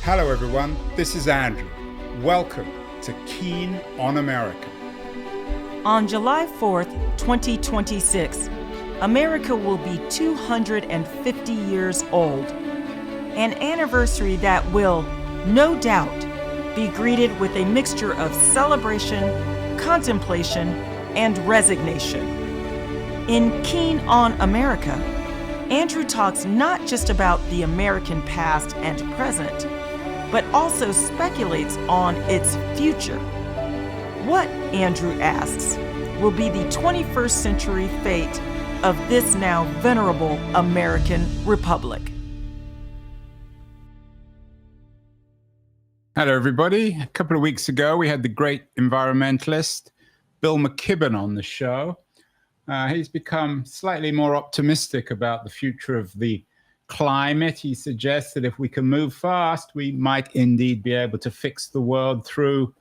Hello everyone, this is Andrew. Welcome to Keen on America. On July 4th, 2026, America will be 250 years old. An anniversary that will, no doubt, be greeted with a mixture of celebration, contemplation, and resignation. In Keen on America, Andrew talks not just about the American past and present, but also speculates on its future. What, Andrew asks, will be the 21st century fate of this now venerable American republic? Hello everybody. A couple of weeks ago we had the great environmentalist Bill McKibben on the show. He's become slightly more optimistic about the future of the climate. He suggests that if we can move fast, we might indeed be able to fix the world through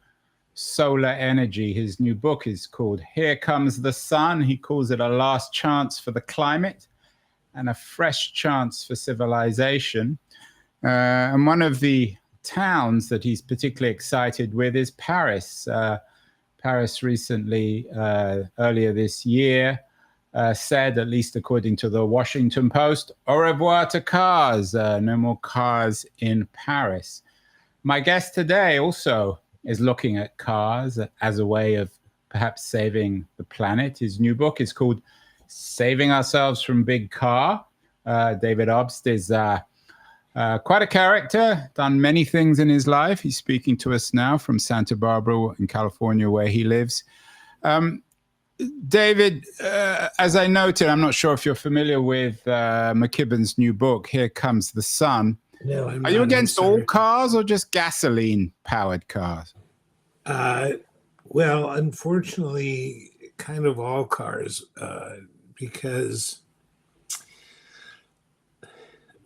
solar energy. His new book is called Here Comes the Sun. He calls it a last chance for the climate and a fresh chance for civilization. And one of the towns that he's particularly excited with is Paris. Paris recently, earlier this year, said, at least according to the Washington Post, au revoir to cars, no more cars in Paris. My guest today also is looking at cars as a way of perhaps saving the planet. His new book is called Saving Ourselves from Big Car. David Obst is quite a character, done many things in his life. He's speaking to us now from Santa Barbara in California, where he lives. David, as I noted, I'm not sure if you're familiar with McKibben's new book, Here Comes the Sun. No, I'm Are you not. against all cars or just gasoline-powered cars? Well, unfortunately, kind of all cars, because...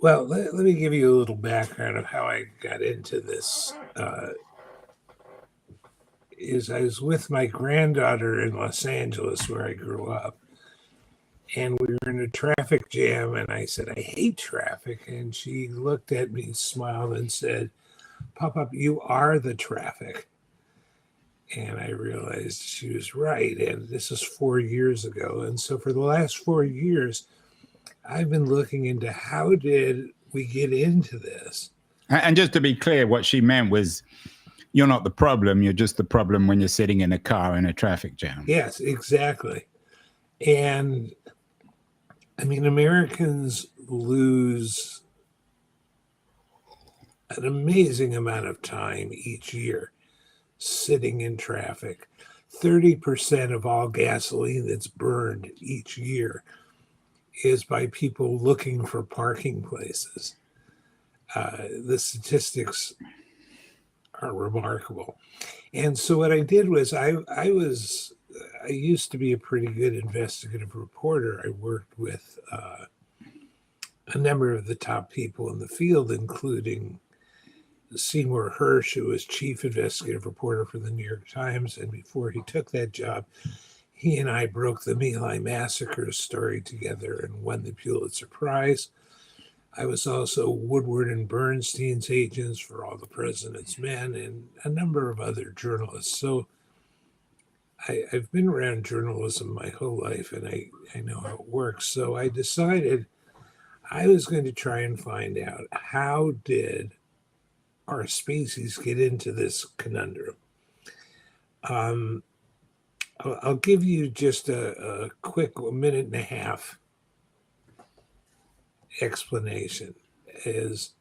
Well, let me give you a little background of how I got into this. I was with my granddaughter in Los Angeles, where I grew up, and we were in a traffic jam, and I said, I hate traffic. And she looked at me, smiled, and said, Pop, you are the traffic. And I realized she was right, and this is 4 years ago. And so for the last 4 years, I've been looking into how did we get into this. And just to be clear, what she meant was you're not the problem. You're just the problem when you're sitting in a car in a traffic jam. Yes, exactly. And I mean, Americans lose an amazing amount of time each year sitting in traffic. 30% of all gasoline that's burned each year is by people looking for parking places. The statistics are remarkable. And so what I did was I used to be a pretty good investigative reporter. I worked with a number of the top people in the field, including Seymour Hersh, who was chief investigative reporter for the New York Times. And before he took that job, he and I broke the My Lai massacre story together and won the Pulitzer Prize. I was also Woodward and Bernstein's agents for All the President's Men and a number of other journalists. So I've been around journalism my whole life, and I know how it works. So I decided I was going to try and find out, how did our species get into this conundrum? I'll give you just a quick minute and a half explanation. Is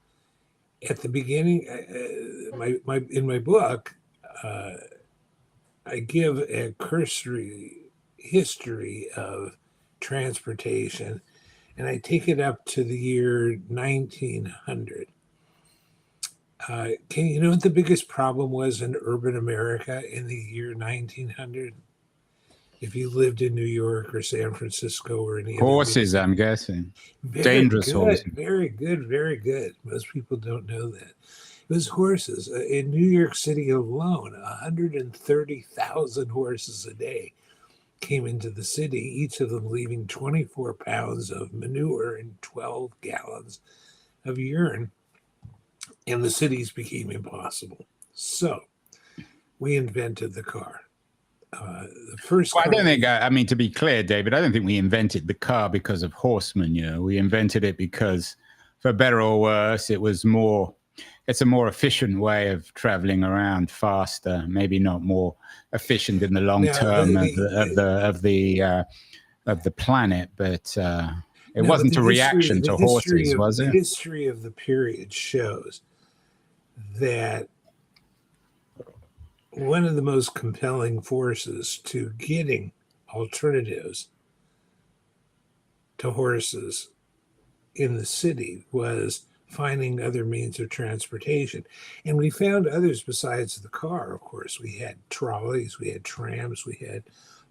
at the beginning, in my book, I give a cursory history of transportation, and I take it up to the year 1900. You know what the biggest problem was in urban America in the year 1900? If you lived in New York or San Francisco or any horses, I'm guessing. Dangerous horses. Very good, very good. Most people don't know that. It was horses. In New York City alone, 130,000 horses a day came into the city, each of them leaving 24 pounds of manure and 12 gallons of urine. and the cities became impossible. So we invented the car. The first Well, I car. don't think, I mean, to be clear, David, I don't think we invented the car because of horsemen. We invented it because, for better or worse, it's a more efficient way of traveling around, faster, maybe not more efficient in the long term of the planet, but it wasn't a reaction to horses, was it? The history of the period shows that one of the most compelling forces to getting alternatives to horses in the city was finding other means of transportation. And we found others besides the car, of course. We had trolleys, we had trams, we had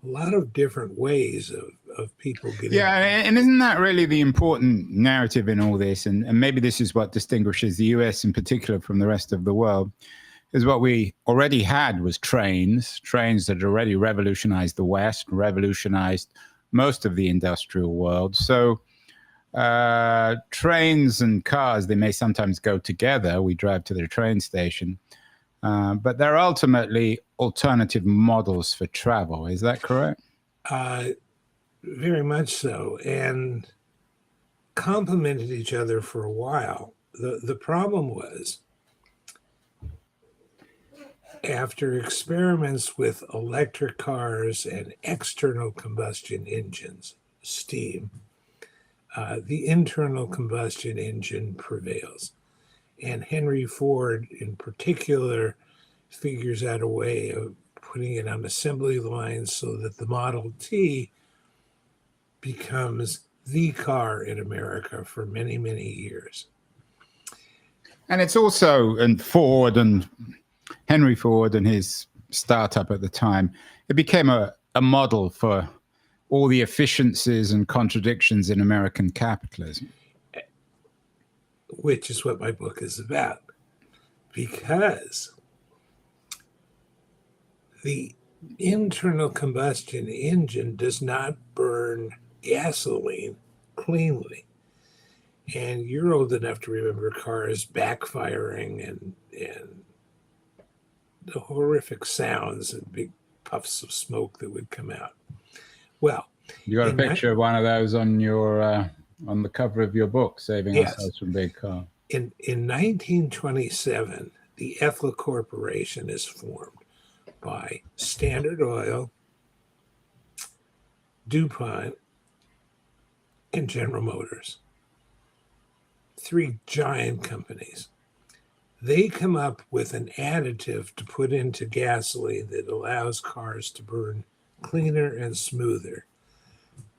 a lot of different ways of people getting. Yeah, and isn't that really the important narrative in all this? And maybe this is what distinguishes the US in particular from the rest of the world, is what we already had was trains that already revolutionized the West, revolutionized most of the industrial world. So trains and cars, they may sometimes go together. We drive to the train station, but they're ultimately alternative models for travel. Is that correct? Very much so, and complemented each other for a while. The problem was, after experiments with electric cars and external combustion engines, steam, the internal combustion engine prevails. And Henry Ford, in particular, figures out a way of putting it on assembly lines so that the Model T becomes the car in America for many, many years. And it's also, and Henry Ford and his startup at the time, it became a model for all the efficiencies and contradictions in American capitalism. Which is what my book is about. Because the internal combustion engine does not burn gasoline cleanly. And you're old enough to remember cars backfiring and the horrific sounds and big puffs of smoke that would come out. Well, you got a picture of one of those on your on the cover of your book, Saving Ourselves from Big Car. In 1927, the Ethel Corporation is formed by Standard Oil, DuPont, and General Motors. 3 giant companies. They come up with an additive to put into gasoline that allows cars to burn cleaner and smoother.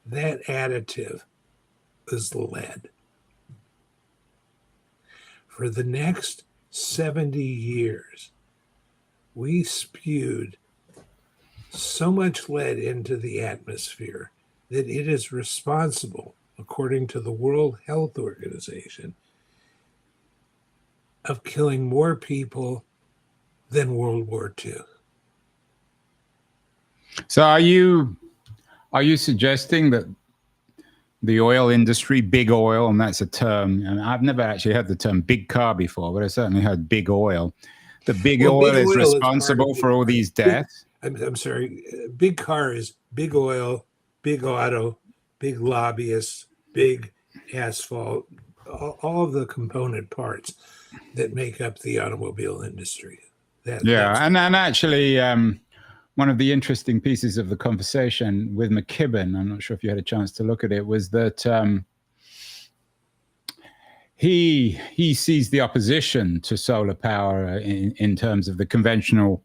That additive is lead. For the next 70 years, we spewed so much lead into the atmosphere that it is responsible, according to the World Health Organization, of killing more people than World War II. So are you suggesting that the oil industry, big oil, and that's a term, and I've never actually heard the term big car before, but I certainly heard big oil. The big oil is responsible for all these deaths? I'm sorry. Big car is big oil, big auto, big lobbyists, big asphalt, all of the component parts that make up the automobile industry. And actually, one of the interesting pieces of the conversation with McKibben, I'm not sure if you had a chance to look at it, was that he sees the opposition to solar power in terms of the conventional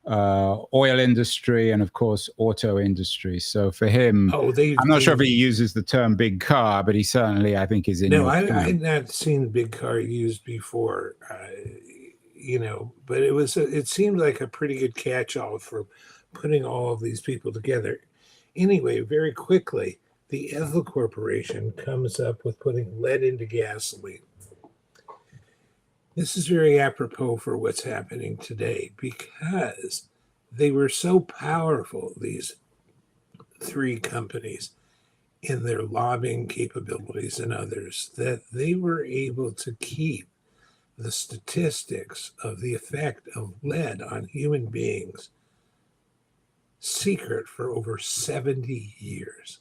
oil industry and, of course, auto industry. So for him, I'm not sure if he uses the term big car, but he certainly, I think, is in. No, I had not seen big car used before, but it seemed like a pretty good catch-all for putting all of these people together. Anyway, very quickly, the Ethel Corporation comes up with putting lead into gasoline. This is very apropos for what's happening today because they were so powerful, these 3 companies, in their lobbying capabilities and others, that they were able to keep the statistics of the effect of lead on human beings secret for over 70 years.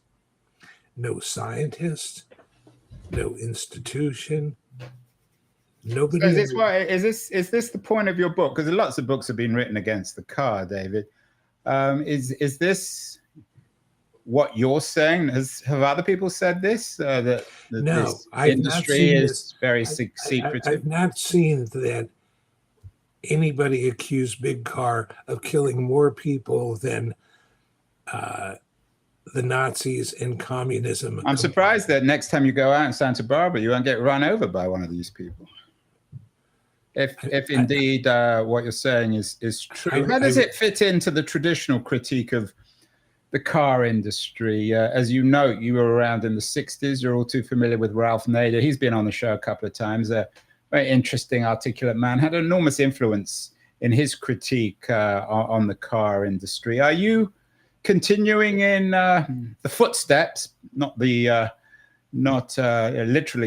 No scientist, no institution, nobody. So is this the point of your book? Because lots of books have been written against the car, David. Is this what you're saying? Have other people said this? That No, this I've industry not seen is very secretive? I've not seen that anybody accused Big Car of killing more people than the Nazis and communism. I'm surprised that next time you go out in Santa Barbara, you won't get run over by one of these people. If indeed what you're saying is true. How does it fit into the traditional critique of the car industry? As you note, you were around in the 60s. You're all too familiar with Ralph Nader. He's been on the show a couple of times. A very interesting, articulate man. Had an enormous influence in his critique on the car industry. Are you continuing in the footsteps, not literally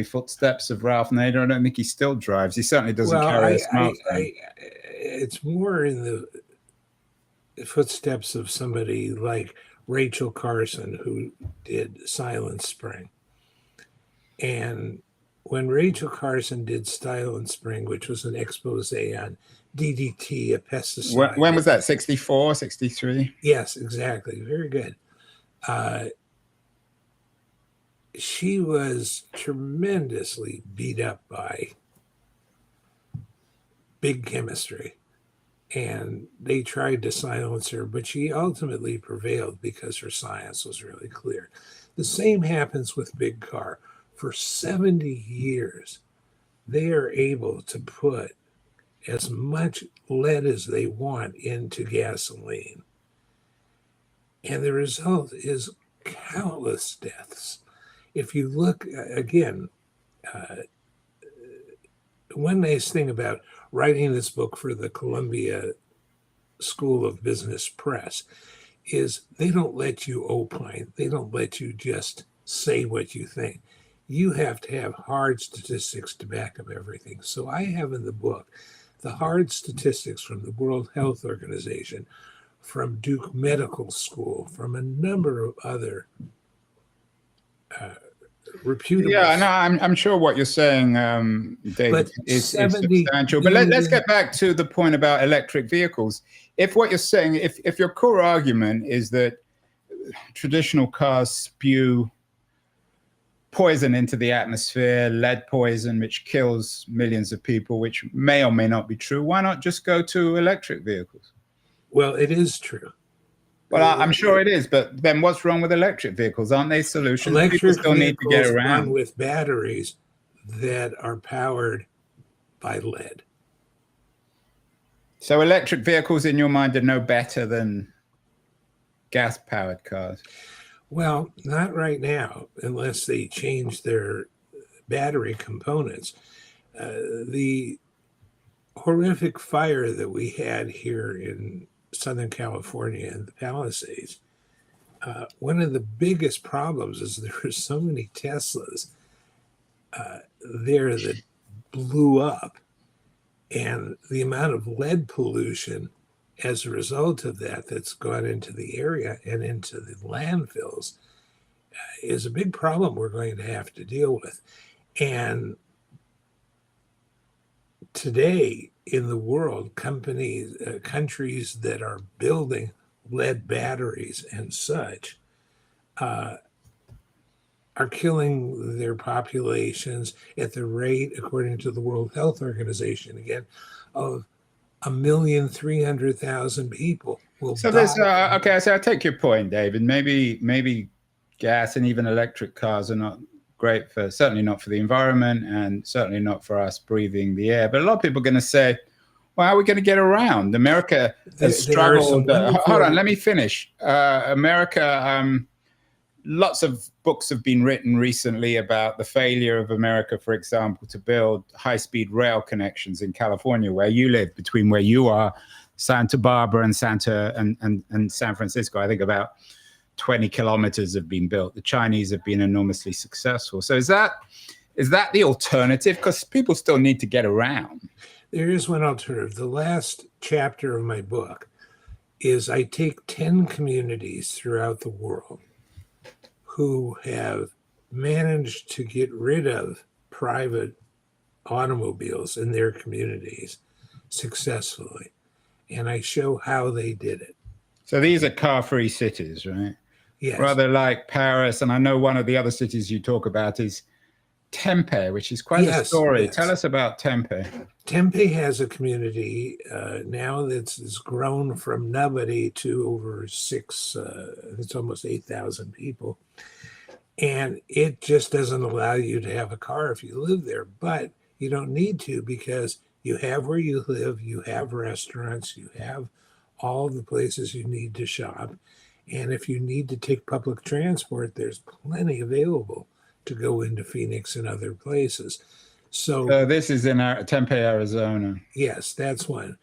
footsteps of Ralph Nader? I don't think he still drives. He certainly doesn't carry a smartphone. It's more in the footsteps of somebody like Rachel Carson, who did Silent Spring. And when Rachel Carson did Silent Spring, which was an expose on DDT, a pesticide. When was that? 64, 63? Yes, exactly. Very good. She was tremendously beat up by big chemistry, and they tried to silence her, but she ultimately prevailed because her science was really clear. The same happens with Big Car. For 70 years, they are able to put as much lead as they want into gasoline. And the result is countless deaths. If you look, again, one nice thing about writing this book for the Columbia School of Business Press is they don't let you opine. They don't let you just say what you think. You have to have hard statistics to back up everything. So I have in the book the hard statistics from the World Health Organization, from Duke Medical School, from a number of other reputable. Yeah, no, I'm sure what you're saying, David, is substantial. But let's get back to the point about electric vehicles. If what you're saying, if your core argument is that traditional cars spew poison into the atmosphere, lead poison, which kills millions of people, which may or may not be true, why not just go to electric vehicles? Well, it is true. Well, I'm sure it is, but then what's wrong with electric vehicles? Aren't they solutions? Electric People still need to get around run with batteries that are powered by lead. So electric vehicles, in your mind, are no better than gas-powered cars? Well, not right now, unless they change their battery components. The horrific fire that we had here in Southern California in the Palisades, one of the biggest problems is there were so many Teslas there that blew up, and the amount of lead pollution as a result of that that's gone into the area and into the landfills is a big problem we're going to have to deal with. And today in the world, countries that are building lead batteries and such are killing their populations at the rate, according to the World Health Organization, again, of 1,300,000 people will die. So there's okay. So I take your point, David. Maybe gas and even electric cars are not great for, certainly not for the environment, and certainly not for us breathing the air. But a lot of people are going to say, "Well, how are we going to get around?" America has struggled. Hold on, let me finish. America. Lots of books have been written recently about the failure of America, for example, to build high-speed rail connections in California, where you live, between where you are, Santa Barbara and San Francisco. I think about 20 kilometers have been built. The Chinese have been enormously successful. So is that Is that the alternative? Because people still need to get around. There is one alternative. The last chapter of my book is I take 10 communities throughout the world who have managed to get rid of private automobiles in their communities successfully. And I show how they did it. So these are car-free cities, right? Yes. Rather like Paris. And I know one of the other cities you talk about is Tempe, which is quite a story. Yes. Tell us about Tempe. Tempe has a community now that's grown from nobody to over it's almost 8,000 people. And it just doesn't allow you to have a car if you live there, but you don't need to because you have where you live, you have restaurants, you have all the places you need to shop. And if you need to take public transport, there's plenty available to go into Phoenix and other places. So this is in Tempe, Arizona. Yes, that's one.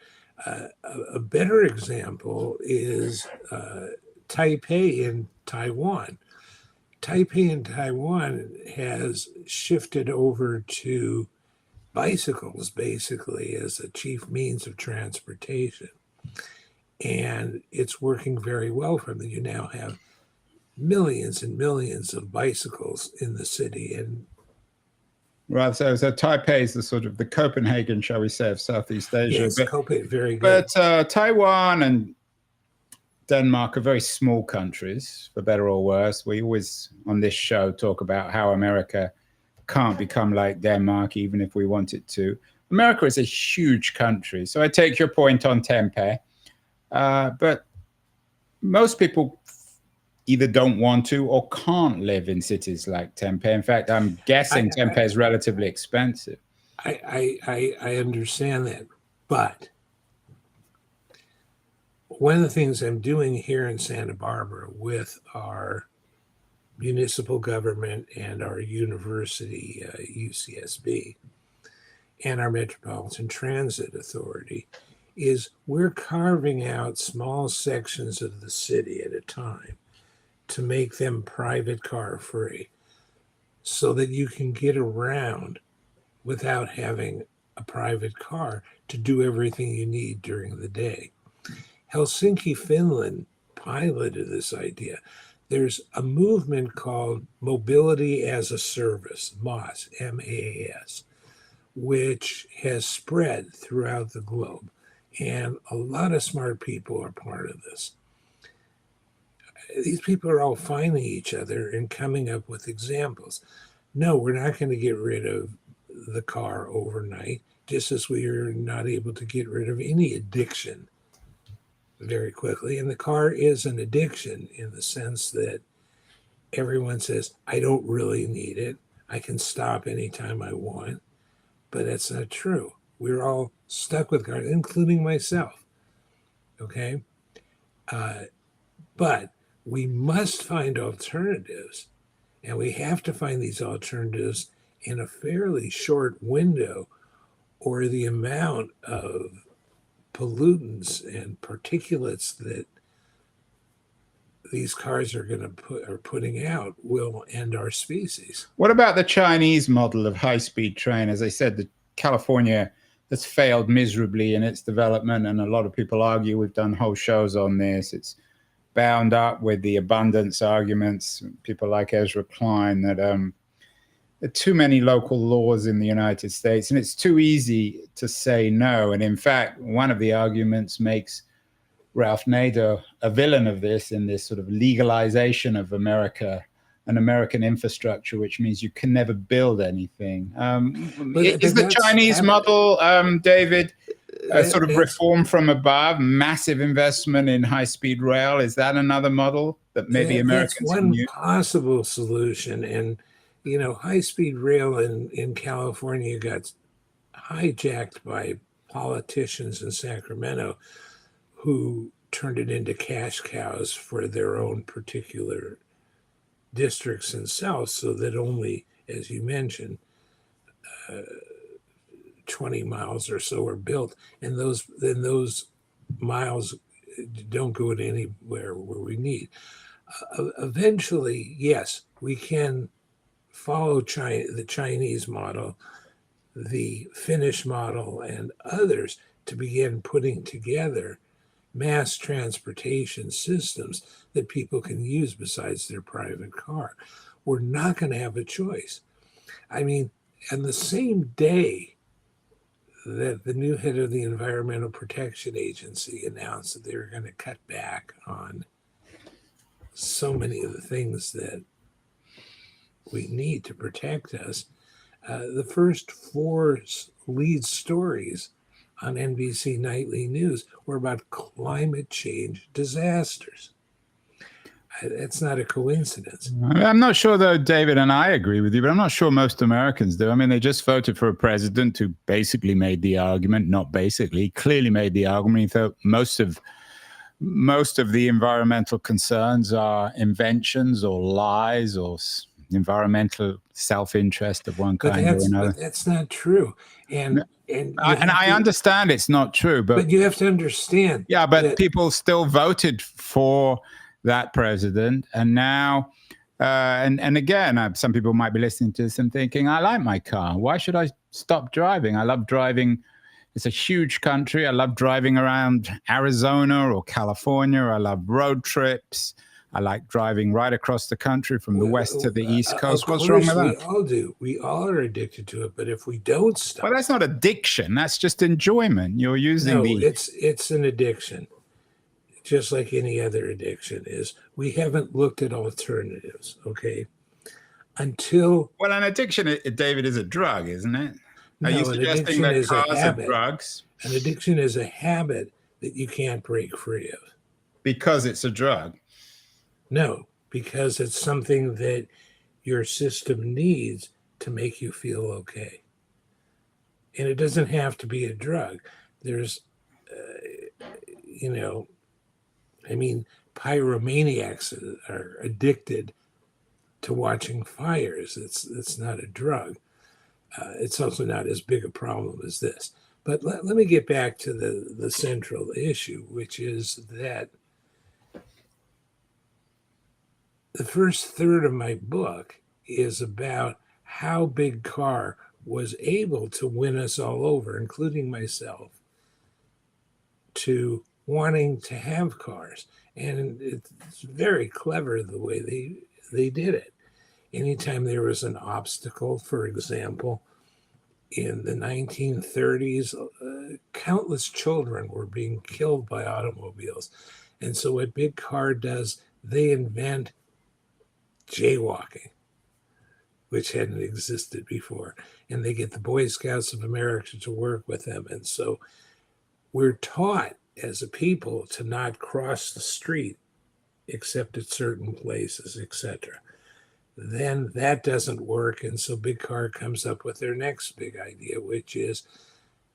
A better example is Taipei in Taiwan. Taipei in Taiwan has shifted over to bicycles basically as a chief means of transportation. And it's working very well for them. You now have millions and millions of bicycles in the city. And right, so Taipei is the sort of the Copenhagen, shall we say, of Southeast Asia. Yes, Copenhagen, very good. But Taiwan and Denmark are very small countries, for better or worse. We always, on this show, talk about how America can't become like Denmark, even if we want it to. America is a huge country. So I take your point on Tempe. But most people either don't want to or can't live in cities like Tempe. In fact, I'm guessing Tempe is relatively expensive. I understand that. But one of the things I'm doing here in Santa Barbara with our municipal government and our university, UCSB, and our Metropolitan Transit Authority is we're carving out small sections of the city at a time to make them private car free so that you can get around without having a private car to do everything you need during the day. Helsinki, Finland piloted this idea. There's a movement called Mobility as a Service, MAAS, M-A-A-S, which has spread throughout the globe. And a lot of smart people are part of this. These people are all finding each other and coming up with examples. No, we're not going to get rid of the car overnight, just as we are not able to get rid of any addiction very quickly. And the car is an addiction in the sense that everyone says, I don't really need it. I can stop anytime I want. But that's not true. We're all stuck with cars, including myself. Okay? But we must find alternatives. And we have to find these alternatives in a fairly short window, or the amount of pollutants and particulates that these cars are putting out will end our species. What about the Chinese model of high-speed train? As I said, the California has failed miserably in its development, and a lot of people argue, we've done whole shows on this, it's bound up with the abundance arguments, people like Ezra Klein, that there are too many local laws in the United States, and it's too easy to say no. And in fact, one of the arguments makes Ralph Nader a villain of this, in this sort of legalization of America, an American infrastructure, which means you can never build anything. Is the Chinese model, David, sort of reform from above, massive investment in high-speed rail? Is that another model that maybe Americans that's can one use? possible solution. And, you know, high-speed rail in California got hijacked by politicians in Sacramento who turned it into cash cows for their own particular districts and south, so that only, as you mentioned, 20 miles or so are built, and those miles don't go to anywhere where we need. Eventually, yes, we can follow the Chinese model, the Finnish model, and others to begin putting together mass transportation systems that people can use besides their private car. We're not going to have a choice. I mean, and the same day that the new head of the Environmental Protection Agency announced that they were going to cut back on so many of the things that we need to protect us, the first four lead stories on NBC Nightly News were about climate change disasters. It's not a coincidence. I'm not sure, though, David, and I agree with you, but I'm not sure most Americans do. I mean, they just voted for a president who basically made the argument, not basically, clearly made the argument. He thought most of the environmental concerns are inventions or lies or environmental self-interest of one kind or another. But that's not true. And I understand it's not true, but you have to understand. Yeah, but people still voted for that president, and now, and again, some people might be listening to this and thinking, I like my car. Why should I stop driving? I love driving. It's a huge country. I love driving around Arizona or California. I love road trips. I like driving right across the country from the west to the east coast. What's wrong with that? We all do. We all are addicted to it. But if we don't stop, well, that's not addiction. That's just enjoyment. You're using it's an addiction, just like any other addiction is. We haven't looked at alternatives. Okay, an addiction, David, is a drug, isn't it? No, are you suggesting that cars are drugs? An addiction is a habit that you can't break free of because it's a drug. No, because it's something that your system needs to make you feel okay. And it doesn't have to be a drug. There's, pyromaniacs are addicted to watching fires. It's not a drug. It's also not as big a problem as this. But let me get back to the central issue, which is that the first third of my book is about how Big Car was able to win us all over, including myself, to wanting to have cars. And it's very clever the way they did it. Anytime there was an obstacle, for example, in the 1930s, countless children were being killed by automobiles. And so what Big Car does, they invent jaywalking, which hadn't existed before. And they get the Boy Scouts of America to work with them. And so we're taught as a people to not cross the street except at certain places, etc. Then that doesn't work. And so Big Car comes up with their next big idea, which is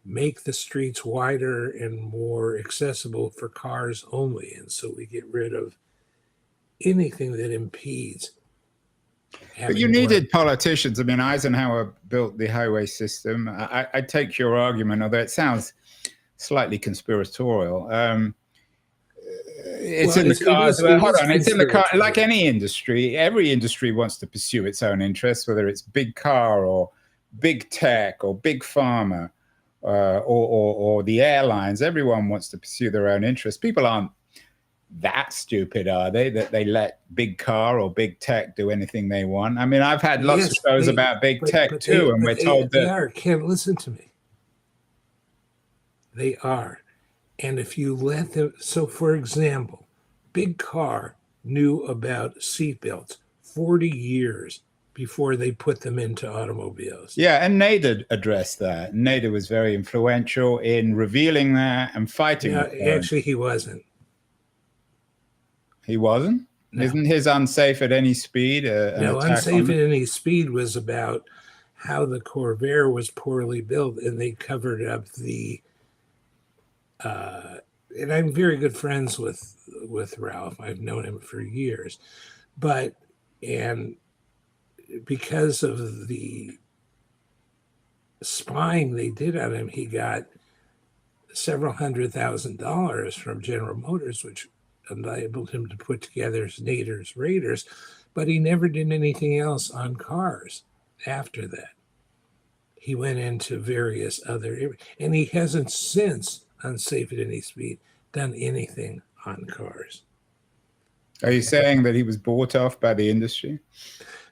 make the streets wider and more accessible for cars only. And so we get rid of anything that impedes. But you needed politicians. I mean, Eisenhower built the highway system. I take your argument, although it sounds slightly conspiratorial. It's in the cars. Hold on, it's in the car. Like any industry, every industry wants to pursue its own interests, whether it's big car or big tech or big pharma or the airlines. Everyone wants to pursue their own interests. People aren't that stupid, are they, that they let big car or big tech do anything they want? I mean, I've had lots of shows about big tech too, and we're told that they are. Ken, listen to me. They are. And if you let them, so for example, Big Car knew about seatbelts 40 years before they put them into automobiles. Yeah, and Nader addressed that. Nader was very influential in revealing that and fighting. Actually, he wasn't. He wasn't? No. Isn't his unsafe at any speed? No, unsafe at any speed was about how the Corvair was poorly built, and they covered up the. And I'm very good friends with Ralph. I've known him for years, and because of the spying they did on him, he got several $100,000 from General Motors, which enabled him to put together Nader's Raiders. But he never did anything else on cars after that. He went into various other, and he hasn't since, Unsafe at Any Speed, done anything on cars. Are you saying that he was bought off by the industry?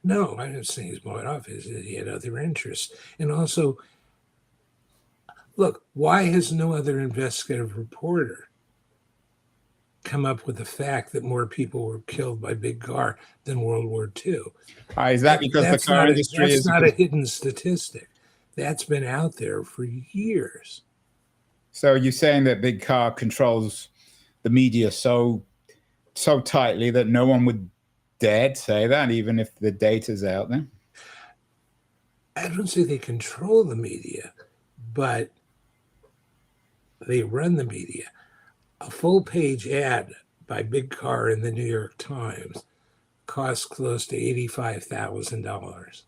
No, I don't think he's bought off. He had other interests. And also, look, why has no other investigative reporter come up with the fact that more people were killed by big car than World War II? Is that because the car industry that's is not a hidden statistic. That's been out there for years. So you're saying that big car controls the media so tightly that no one would dare say that, even if the data's out there? I don't say they control the media, but they run the media. A full-page ad by Big Car in the New York Times costs close to $85,000.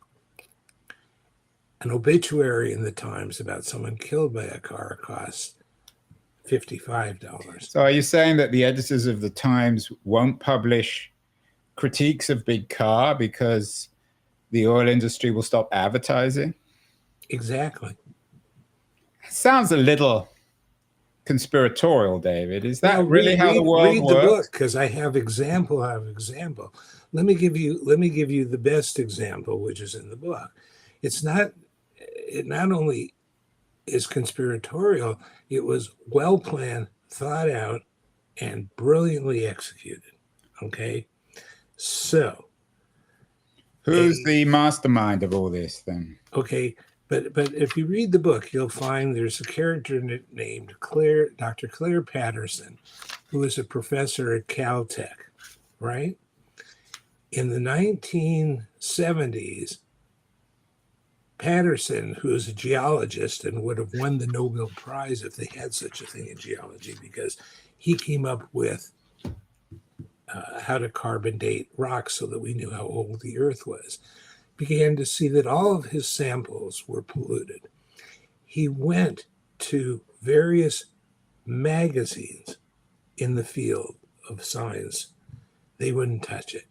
An obituary in the Times about someone killed by a car costs $55. So are you saying that the editors of the Times won't publish critiques of big car because the oil industry will stop advertising? Exactly. Sounds a little conspiratorial, David. Is that really how the world read works? the book, because I have example. Let me give you the best example, which is in the book. It not only is conspiratorial, it was well planned, thought out, and brilliantly executed. Okay, so Who's the mastermind of all this then? okay, but if you read the book, you'll find there's a character named Dr. Claire Patterson, who is a professor at Caltech, right? In the 1970s, Patterson, who is a geologist and would have won the Nobel Prize if they had such a thing in geology, because he came up with how to carbon date rocks so that we knew how old the Earth was, began to see that all of his samples were polluted. He went to various magazines in the field of science. They wouldn't touch it.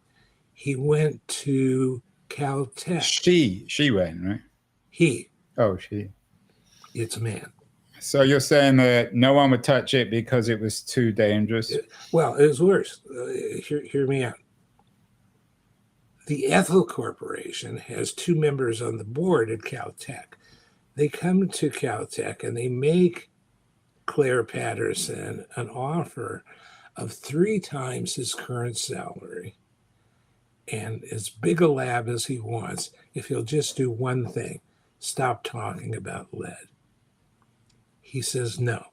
He went to Caltech. She went, right? He. Oh, she. It's a man. So you're saying that no one would touch it because it was too dangerous? Well, it was worse. Hear me out. The Ethel Corporation has two members on the board at Caltech. They come to Caltech and they make Claire Patterson an offer of 3 times his current salary and as big a lab as he wants if he'll just do one thing: stop talking about lead. He says no.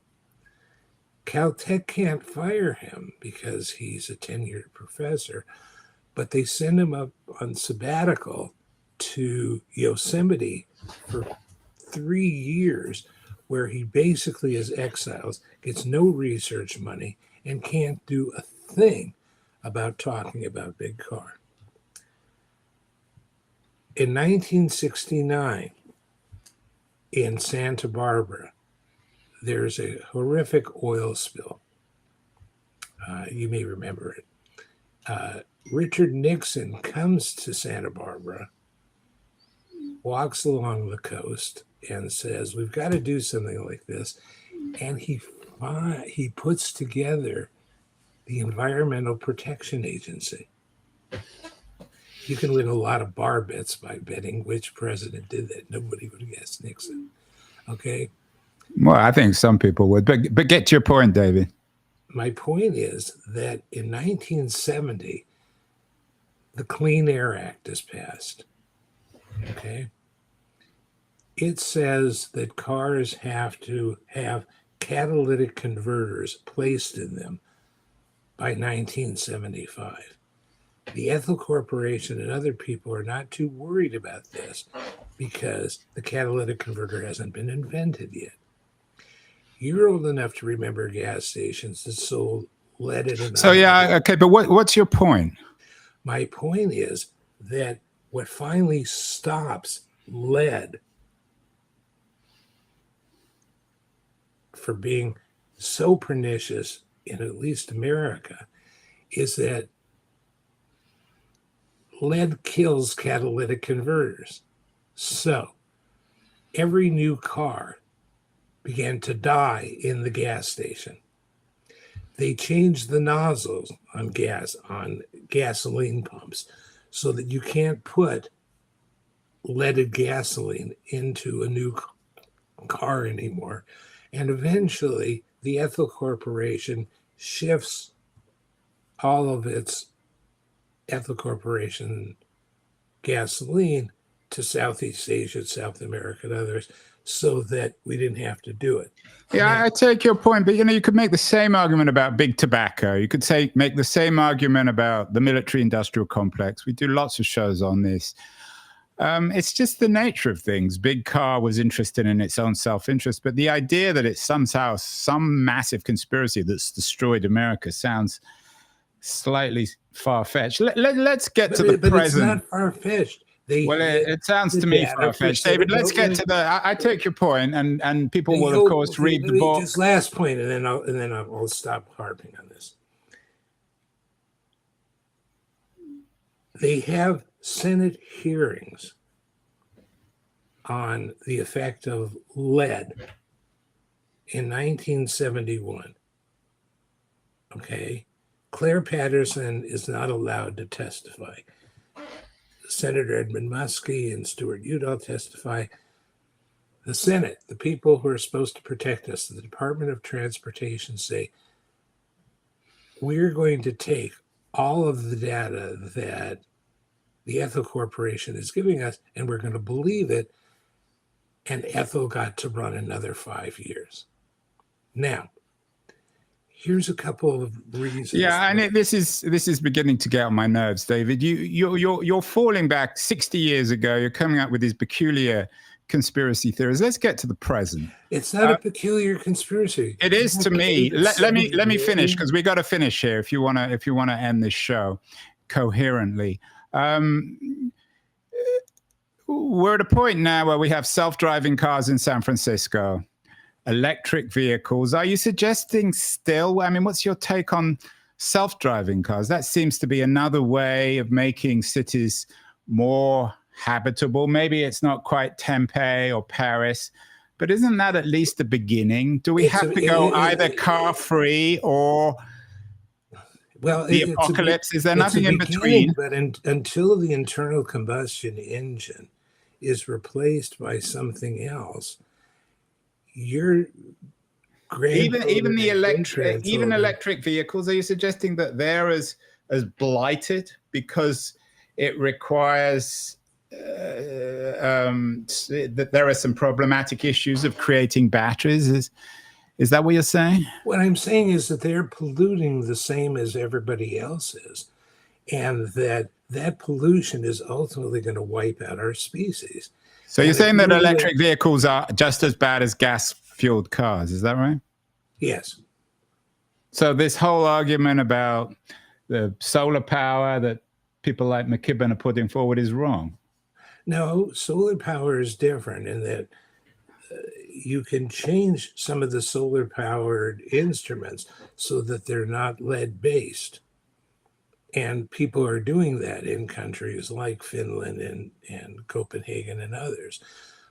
Caltech can't fire him because he's a tenured professor, but they send him up on sabbatical to Yosemite for 3 years, where he basically is exiled, gets no research money, and can't do a thing about talking about big car. In 1969, in Santa Barbara, there's a horrific oil spill. You may remember it. Richard Nixon comes to Santa Barbara, walks along the coast, and says, "We've got to do something like this." And he puts together the Environmental Protection Agency. You can win a lot of bar bets by betting which president did that. Nobody would guess Nixon. Okay. Well, I think some people would, but get to your point, David. My point is that in 1970, the Clean Air Act is passed. Okay. It says that cars have to have catalytic converters placed in them by 1975. The Ethel Corporation and other people are not too worried about this because the catalytic converter hasn't been invented yet. You're old enough to remember gas stations that sold lead in. So yeah, okay, but what's your point? My point is that what finally stops lead for being so pernicious in at least America is that lead kills catalytic converters. So every new car began to die in the gas station. They changed the nozzles on gasoline pumps so that you can't put leaded gasoline into a new car anymore. And eventually, the Ethyl Corporation shifts all of its Ethyl Corporation gasoline to Southeast Asia, South America, and others, so that we didn't have to do it. Yeah, I take your point, but you could make the same argument about big tobacco. You could make the same argument about the military-industrial complex. We do lots of shows on this. It's just the nature of things. Big car was interested in its own self-interest, but the idea that it's somehow some massive conspiracy that's destroyed America sounds slightly far-fetched. Let's get to the present. But it's not far-fetched. It sounds to me far-fetched. David, let's get to the. I take your point, and people will, of course, read the book. Just last point, and then I'll stop harping on this. They have Senate hearings on the effect of lead in 1971. Okay, Claire Patterson is not allowed to testify. Senator Edmund Muskie and Stuart Udall testify. The Senate, the people who are supposed to protect us, the Department of Transportation, say, we're going to take all of the data that the Ethyl Corporation is giving us, and we're going to believe it. And Ethyl got to run another 5 years. Now, here's a couple of reasons. Yeah, and this is beginning to get on my nerves, David. You're falling back 60 years ago. You're coming up with these peculiar conspiracy theories. Let's get to the present. It's not a peculiar conspiracy. It is to me. Let me finish, because we got to finish here if you want to end this show coherently. We're at a point now where we have self-driving cars in San Francisco, electric vehicles. Are you suggesting still, I mean, what's your take on self-driving cars? That seems to be another way of making cities more habitable. Maybe it's not quite Tempe or Paris, but isn't that at least the beginning? Do we have to go either car-free or the apocalypse? Is there nothing in between? But until the internal combustion engine is replaced by something else, even electric vehicles, are you suggesting that they're as blighted because it requires that there are some problematic issues of creating batteries? Is that what you're saying? What I'm saying is that they're polluting the same as everybody else is, and that pollution is ultimately going to wipe out our species. So you're saying that electric vehicles are just as bad as gas-fueled cars, is that right? Yes. So this whole argument about the solar power that people like McKibben are putting forward is wrong? No, solar power is different in that you can change some of the solar-powered instruments so that they're not lead-based. And people are doing that in countries like Finland and Copenhagen and others.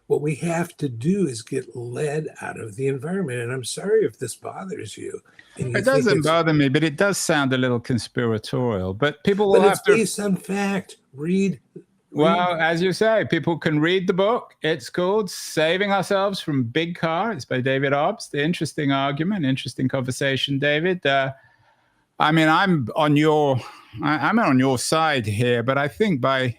What we have to do is get lead out of the environment. And I'm sorry if this bothers you. It doesn't bother me, but it does sound a little conspiratorial. But people will have to... But it's based on fact. Read. Well, as you say, people can read the book. It's called Saving Ourselves from Big Car. It's by David Obst. Interesting argument, interesting conversation, David. I mean, I'm on your side here, but I think by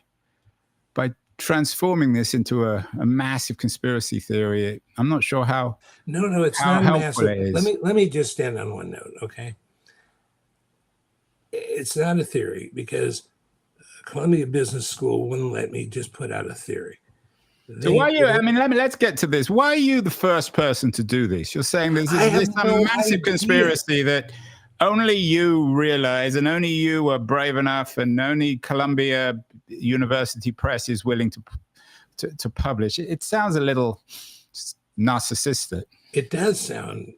transforming this into a massive conspiracy theory, I'm not sure how. No, it's not massive. It is. Let me just stand on one note, okay? It's not a theory because Columbia Business School wouldn't let me just put out a theory. So why are you? I mean, let's get to this. Why are you the first person to do this? You're saying there's some massive conspiracy that only you realize, and only you are brave enough, and only Columbia University Press is willing to publish. It sounds a little narcissistic. It does sound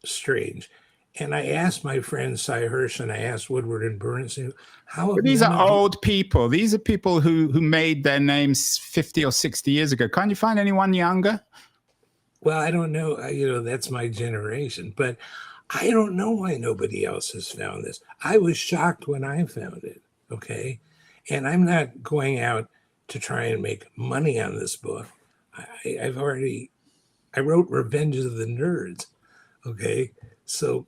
strange. And I asked my friend Cy Hirsch, and I asked Woodward and Burns, how have But these none are of you- old people. These are people who made their names 50 or 60 years ago. Can't you find anyone younger? Well, I don't know. That's my generation, but I don't know why nobody else has found this. I was shocked when I found it. Okay. And I'm not going out to try and make money on this book. I wrote Revenge of the Nerds. Okay. So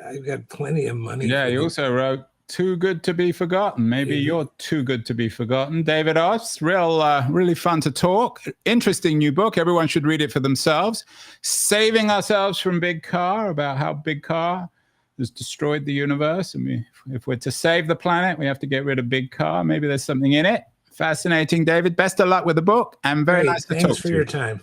I've got plenty of money. Yeah, you also wrote Too Good to Be Forgotten. Maybe you're too good to be forgotten. David Obst, really fun to talk. Interesting new book. Everyone should read it for themselves. Saving Ourselves from Big Car, about how Big Car has destroyed the universe. And if we're to save the planet, we have to get rid of Big Car. Maybe there's something in it. Fascinating, David. Best of luck with the book, and very nice to talk to you. Thanks for your time.